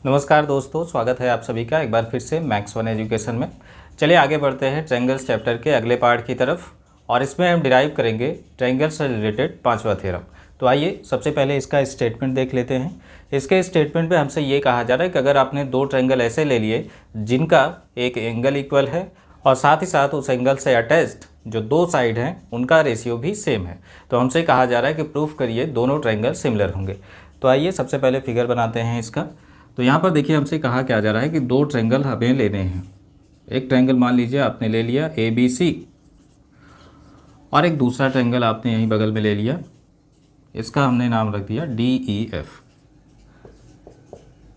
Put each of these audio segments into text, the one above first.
नमस्कार दोस्तों, स्वागत है आप सभी का एक बार फिर से मैथ्स वन एजुकेशन में। चलिए आगे बढ़ते हैं ट्रायंगल्स चैप्टर के अगले पार्ट की तरफ और इसमें हम डिराइव करेंगे ट्रायंगल से रिलेटेड पांचवा थ्योरम। तो आइए सबसे पहले इसका स्टेटमेंट देख लेते हैं। इसके स्टेटमेंट में हमसे ये कहा जा रहा है कि अगर आपने दो ट्रायंगल ऐसे ले लिए जिनका एक एंगल इक्वल है और साथ ही साथ उस एंगल से अटैच्ड जो दो साइड हैं उनका रेशियो भी सेम है, तो हमसे कहा जा रहा है कि प्रूफ करिए दोनों ट्रायंगल सिमिलर होंगे। तो आइए सबसे पहले फिगर बनाते हैं इसका। तो यहाँ पर देखिए हमसे कहा क्या जा रहा है कि दो ट्रायंगल हमें लेने हैं। एक ट्रायंगल मान लीजिए आपने ले लिया ABC और एक दूसरा ट्रायंगल आपने यहीं बगल में ले लिया, इसका हमने नाम रख दिया DEF।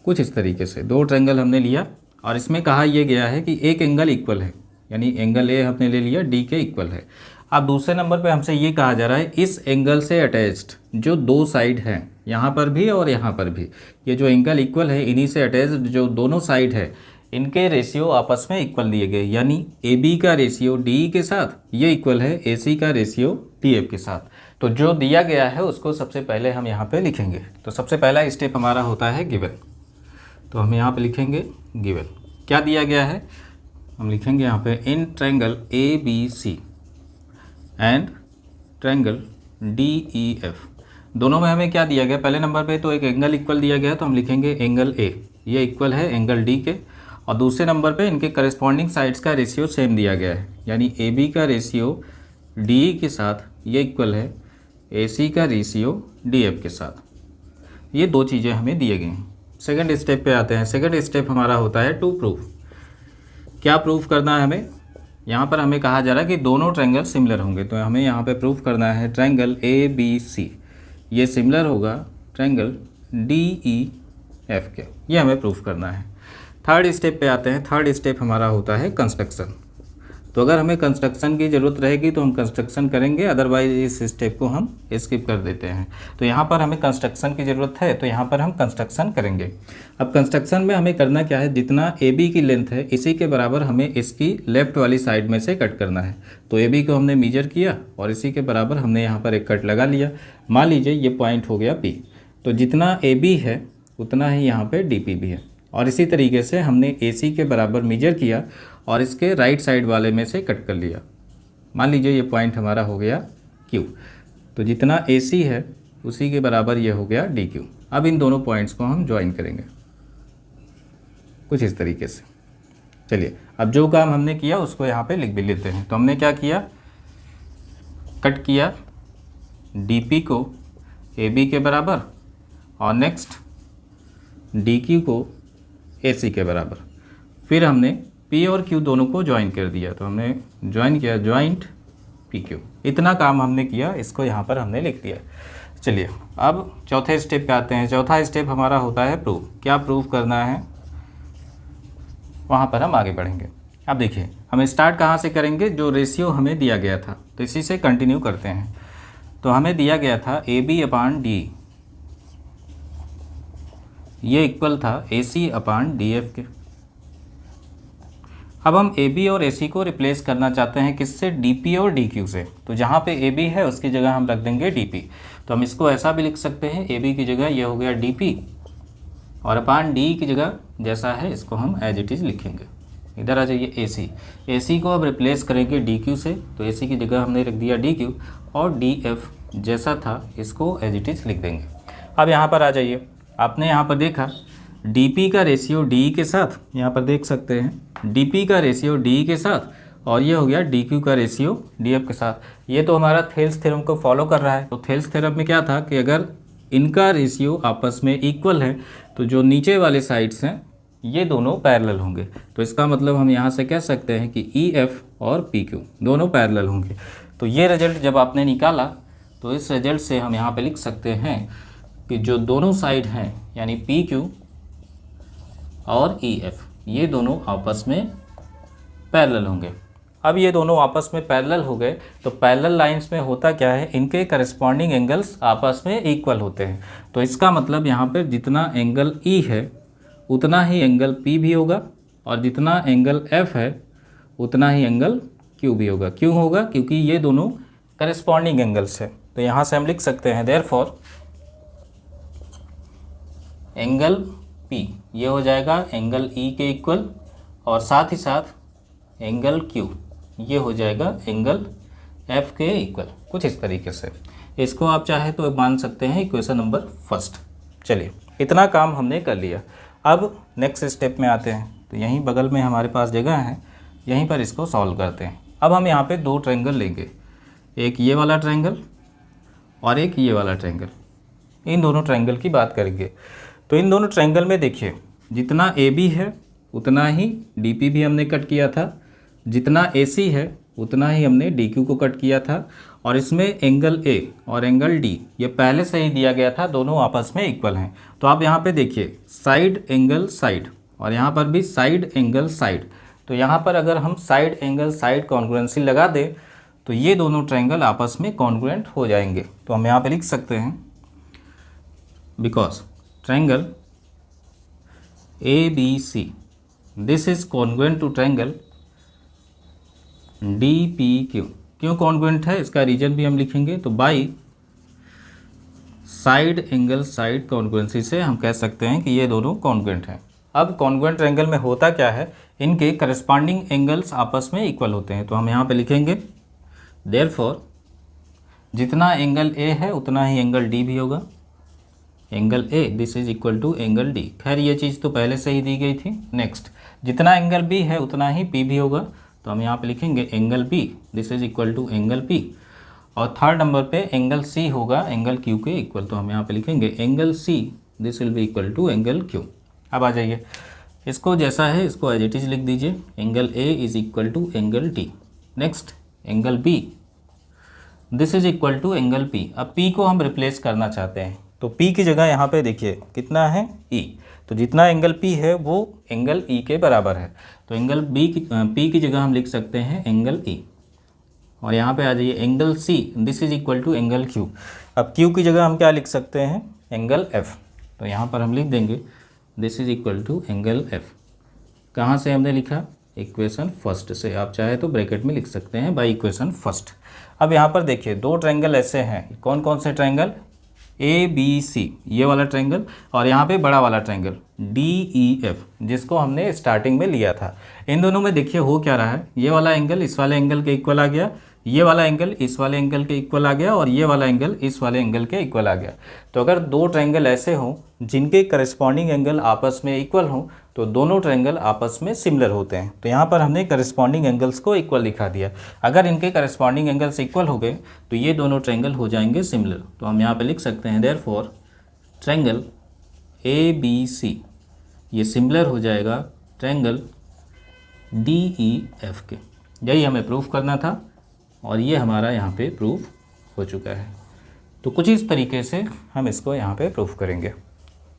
कुछ इस तरीके से दो ट्रायंगल हमने लिया और इसमें कहा यह गया है कि एक एंगल इक्वल है, यानी एंगल A हमने ले लिया D के इक्वल है। अब दूसरे नंबर पे हमसे ये कहा जा रहा है इस एंगल से अटैच्ड जो दो साइड हैं, यहाँ पर भी और यहाँ पर भी, ये जो एंगल इक्वल है इन्हीं से अटैच्ड जो दोनों साइड है इनके रेशियो आपस में इक्वल दिए गए, यानी AB का रेशियो DE के साथ ये इक्वल है AC का रेशियो DF के साथ। तो जो दिया गया है उसको सबसे पहले हम यहाँ पे लिखेंगे। तो सबसे पहला स्टेप हमारा होता है गिवन। तो हम यहाँ पे लिखेंगे गिवन। क्या दिया गया है हम लिखेंगे यहाँ पे in triangle ABC and triangle DEF, दोनों में हमें क्या दिया गया, पहले नंबर पे तो एक एंगल इक्वल दिया गया तो हम लिखेंगे एंगल A, ये इक्वल है एंगल D के, और दूसरे नंबर पे इनके करस्पॉन्डिंग साइड्स का रेशियो सेम दिया गया है, यानी AB का रेशियो DE के साथ ये इक्वल है AC का रेशियो DF के साथ। ये दो चीज़ें हमें दिए गए हैं। सेकंड स्टेप पे आते हैं। सेकंड स्टेप हमारा होता है टू प्रूफ। क्या प्रूफ करना है हमें, यहाँ पर हमें कहा जा रहा है कि दोनों ट्रायंगल सिमिलर होंगे, तो हमें यहाँ पे प्रूफ करना है ट्रायंगल ABC ये सिमिलर होगा ट्रायंगल DEF के, ये हमें प्रूफ करना है। थर्ड स्टेप पे आते हैं। थर्ड स्टेप हमारा होता है कंस्ट्रक्शन। तो अगर हमें कंस्ट्रक्शन की ज़रूरत रहेगी तो हम कंस्ट्रक्शन करेंगे, अदरवाइज इस स्टेप को हम स्किप कर देते हैं। तो यहाँ पर हमें कंस्ट्रक्शन की ज़रूरत है तो यहाँ पर हम कंस्ट्रक्शन करेंगे। अब कंस्ट्रक्शन में हमें करना क्या है, जितना AB की लेंथ है इसी के बराबर हमें इसकी लेफ़्ट वाली साइड में से कट करना है। तो AB को हमने मेजर किया और इसी के बराबर हमने यहाँ पर एक कट लगा लिया। मान लीजिए ये पॉइंट हो गया P, तो जितना AB है उतना ही यहाँ पर DP भी है, और इसी तरीके से हमने AC के बराबर मेजर किया और इसके राइट साइड वाले में से कट कर लिया। मान लीजिए ये पॉइंट हमारा हो गया Q, तो जितना AC है उसी के बराबर ये हो गया DQ। अब इन दोनों पॉइंट्स को हम ज्वाइन करेंगे कुछ इस तरीके से। चलिए अब जो काम हमने किया उसको यहाँ पे लिख भी लेते हैं। तो हमने क्या किया, कट किया DP को AB के बराबर और नेक्स्ट DQ को AC के बराबर, फिर हमने P और Q दोनों को ज्वाइन कर दिया। तो हमने ज्वाइन किया जॉइंट PQ। इतना काम हमने किया, इसको यहाँ पर हमने लिख दिया। चलिए अब चौथे स्टेप पे आते हैं। चौथा स्टेप हमारा होता है प्रूफ। क्या प्रूफ करना है वहाँ पर हम आगे बढ़ेंगे। अब देखिए हम स्टार्ट कहाँ से करेंगे, जो रेशियो हमें दिया गया था तो इसी से कंटिन्यू करते हैं। तो हमें दिया गया था AB/D, ये इक्वल था AC/DF के। अब हम AB और AC को रिप्लेस करना चाहते हैं किससे, DP और DQ से। तो जहाँ पे AB है उसकी जगह हम रख देंगे DP। तो हम इसको ऐसा भी लिख सकते हैं, AB की जगह ये हो गया DP और अपान D की जगह जैसा है इसको हम एज इट इज़ लिखेंगे। इधर आ जाइए AC को अब रिप्लेस करेंगे DQ से, तो AC की जगह हमने रख दिया DQ और DF जैसा था इसको एज इट इज़ लिख देंगे। अब यहाँ पर आ जाइए, आपने यहाँ पर देखा DP का रेशियो DE के साथ, यहाँ पर देख सकते हैं DP का रेशियो DE के साथ और ये हो गया DQ का रेशियो DF के साथ। ये तो हमारा थेल्स थ्योरम को फॉलो कर रहा है। तो थेल्स थ्योरम में क्या था कि अगर इनका रेशियो आपस में इक्वल है तो जो नीचे वाले साइड्स हैं ये दोनों पैरेलल होंगे। तो इसका मतलब हम यहाँ से कह सकते हैं कि EF और PQ दोनों पैरेलल होंगे। तो ये रिजल्ट जब आपने निकाला तो इस रिजल्ट से हम यहाँ पे लिख सकते हैं कि जो दोनों साइड हैं यानी PQ और EF ये दोनों आपस में पैरेलल होंगे। अब ये दोनों आपस में पैरेलल हो गए तो पैरेलल लाइंस में होता क्या है, इनके करस्पॉन्डिंग एंगल्स आपस में इक्वल होते हैं। तो इसका मतलब यहाँ पर जितना एंगल E है उतना ही एंगल P भी होगा और जितना एंगल F है उतना ही एंगल Q भी होगा। क्यों होगा, क्योंकि ये दोनों करस्पॉन्डिंग एंगल्स है। तो यहाँ से हम लिख सकते हैं देयरफॉर एंगल P ये हो जाएगा एंगल E के इक्वल, और साथ ही साथ एंगल Q ये हो जाएगा एंगल F के इक्वल। कुछ इस तरीके से इसको आप चाहे तो मान सकते हैं इक्वेशन नंबर फर्स्ट। चलिए, इतना काम हमने कर लिया। अब नेक्स्ट स्टेप में आते हैं। तो यहीं बगल में हमारे पास जगह है, यहीं पर इसको सॉल्व करते हैं। अब हम यहाँ पे दो ट्रायंगल लेंगे, एक ये वाला ट्रायंगल और एक ये वाला ट्रायंगल। इन दोनों ट्रायंगल की बात करेंगे। तो इन दोनों ट्रायंगल में देखिए, जितना AB है उतना ही DP भी हमने कट किया था, जितना AC है उतना ही हमने DQ को कट किया था, और इसमें एंगल A और एंगल D ये पहले से ही दिया गया था, दोनों आपस में इक्वल हैं। तो आप यहाँ पे देखिए साइड एंगल साइड, और यहाँ पर भी साइड एंगल साइड। तो यहाँ पर अगर हम साइड एंगल साइड कॉन्ग्रुएंसी लगा दें तो ये दोनों ट्रायंगल आपस में कॉन्ग्रुएंट हो जाएंगे। तो हम यहाँ पे लिख सकते हैं because triangle ABC this is congruent to triangle DPQ। क्यों कॉन्ग्रुएंट है इसका रीजन भी हम लिखेंगे। तो by side angle side congruency से हम कह सकते हैं कि ये दोनों कॉन्ग्रुएंट हैं। अब कॉन्ग्रुएंट ट्रायंगल में होता क्या है, इनके करस्पॉन्डिंग एंगल्स आपस में इक्वल होते हैं। तो हम यहाँ पे लिखेंगे देयरफॉर जितना एंगल A है उतना ही एंगल D भी होगा। Angle A this is equal to angle D। खैर ये चीज़ तो पहले से ही दी गई थी। नेक्स्ट, जितना एंगल B है उतना ही P भी होगा। तो हम यहाँ पे लिखेंगे angle B this is equal to angle P, और थर्ड नंबर पे एंगल C होगा एंगल Q के इक्वल। तो हम यहाँ पे लिखेंगे angle C this will be equal to angle Q। अब आ जाइए, इसको जैसा है इसको एज इट इज लिख दीजिए, angle A is equal to angle D। Next, angle B this is equal to angle P। अब P को हम रिप्लेस करना चाहते हैं, तो P की जगह यहाँ पे देखिए कितना है E। तो जितना एंगल P है वो एंगल E के बराबर है। तो एंगल P की जगह हम लिख सकते हैं एंगल E, और यहाँ पे आ जाइए angle C this is equal to angle Q। अब Q की जगह हम क्या लिख सकते हैं, एंगल F। तो यहाँ पर हम लिख देंगे this is equal to angle F। कहाँ से हमने लिखा, इक्वेशन फर्स्ट से। आप चाहे तो ब्रैकेट में लिख सकते हैं बाय इक्वेशन फर्स्ट। अब यहाँ पर देखिए दो ट्रायंगल ऐसे हैं, कौन कौन से ट्रायंगल, ABC ये वाला ट्रायंगल, और यहाँ पे बड़ा वाला ट्रायंगल DEF जिसको हमने स्टार्टिंग में लिया था। इन दोनों में देखिए हो क्या रहा है, ये वाला एंगल इस वाले एंगल के इक्वल आ गया, ये वाला एंगल इस वाले एंगल के इक्वल आ गया, और ये वाला एंगल इस वाले एंगल के इक्वल आ गया। तो अगर दो ट्रायंगल ऐसे हों जिनके करस्पॉन्डिंग एंगल आपस में इक्वल हों तो दोनों ट्रायंगल आपस में सिमिलर होते हैं। तो यहाँ पर हमने करस्पॉन्डिंग एंगल्स को इक्वल दिखा दिया। अगर इनके करस्पॉन्डिंग एंगल्स इक्वल हो गए तो ये दोनों ट्रायंगल हो जाएंगे सिमिलर। तो हम यहाँ पे लिख सकते हैं देयरफॉर ट्रायंगल ABC ये सिमिलर हो जाएगा ट्रायंगल DEF के। यही हमें प्रूफ करना था, और ये हमारा यहाँ पे प्रूफ हो चुका है। तो कुछ इस तरीके से हम इसको यहाँ पे प्रूफ करेंगे।